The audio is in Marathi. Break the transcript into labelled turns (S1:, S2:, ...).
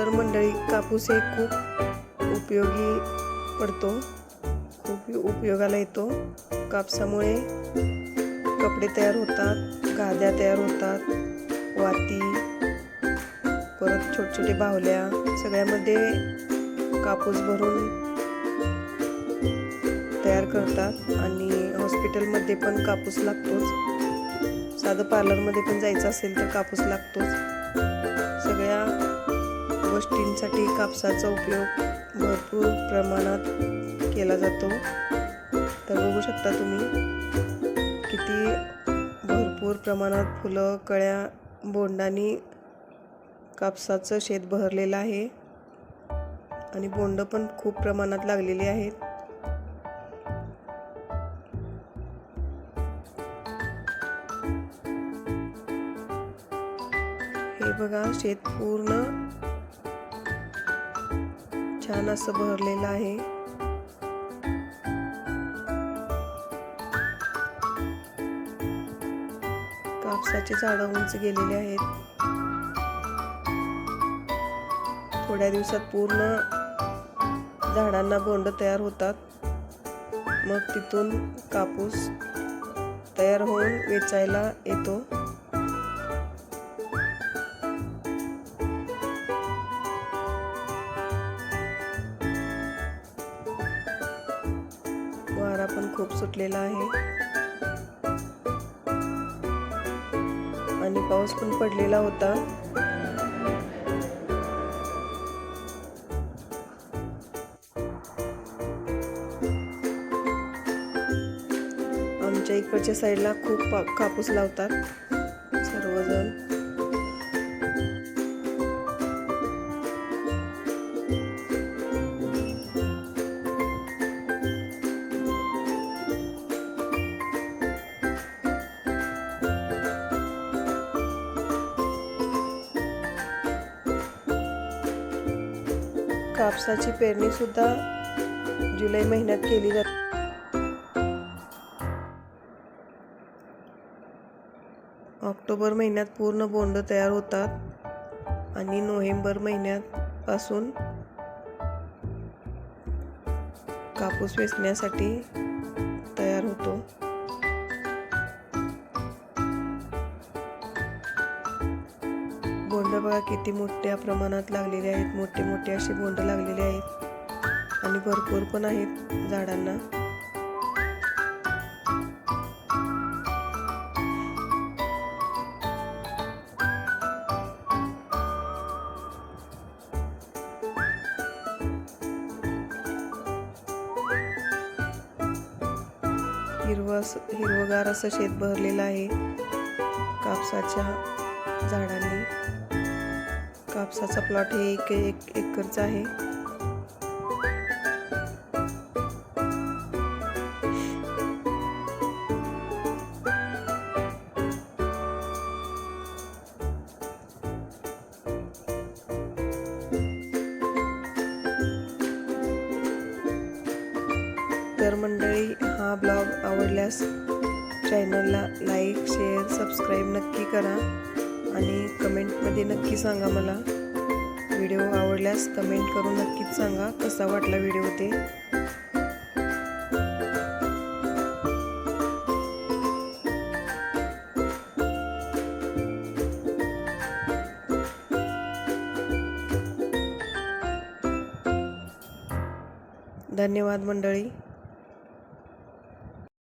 S1: तर मंडळी कापूस हे खूप उपयोगी पडतो, खूप उपयोगाला येतो। कापसामुळे कपडे तयार होतात, गाद्या तयार होतात, वाती, परत छोटे छोटे बाहुल्या, सगळ्यामध्ये कापूस भरून तयार करतात। आणि हॉस्पिटलमध्ये पण कापूस लागतोच, साधं पार्लरमध्ये पण जायचं असेल तर कापूस लागतोच। सगळ्या गोष्टींसाठी कापसाचा उपयोग भरपूर प्रमाणात केला जातो। तर बघू शकता तुम्ही किती भरपूर प्रमाणात फुलं, कळ्या, बोंडांनी कापसाचं शेत बहरलेलं आहे आणि बोंड पण खूप प्रमाणात लागलेली आहेत। हे बघा, शेत पूर्ण छान असं बहरलेलं आहे। कापसाचे झाडं उंच गेलेले आहेत। थोड्या दिवसात पूर्ण झाडांना बोंड तयार होतात, मग तिथून कापूस तयार होऊन वेचायला येतो। वारा पण खूप सुटलेला आहे आणि पाऊस पण पडलेला होता। आमच्या इकडच्या साईडला खूप कापूस लावतात सर्वजण। कापसाची पेरणी सुद्धा जुलै महिन्यात केली जाते। ऑक्टोबर महिन्यात पूर्ण बोंड तयार होतात आणि नोव्हेंबर महिन्यापासून कापूस वेचण्यासाठी तयार होतो। बोंड बघा किती मोठ्या प्रमाणात लागलेले आहेत, मोठे मोठे असे बोंड लागलेले आहेत आणि भरपूर पण आहेत झाडांना। हिरवगार असं शेत भरलेलं आहे कापसाच्या झाडांनी। कापसाचा प्लॉट हे 1 एकरचा आहे। तर मंडळी, हा ब्लॉग आवडल्यास चॅनलला लाईक, शेअर, सबस्क्राईब नक्की करा आणि कमेंटमध्ये नक्की सांगा मला। व्हिडिओ आवडल्यास कमेंट करून नक्कीच सांगा कसा वाटला व्हिडिओ ते। धन्यवाद मंडळी।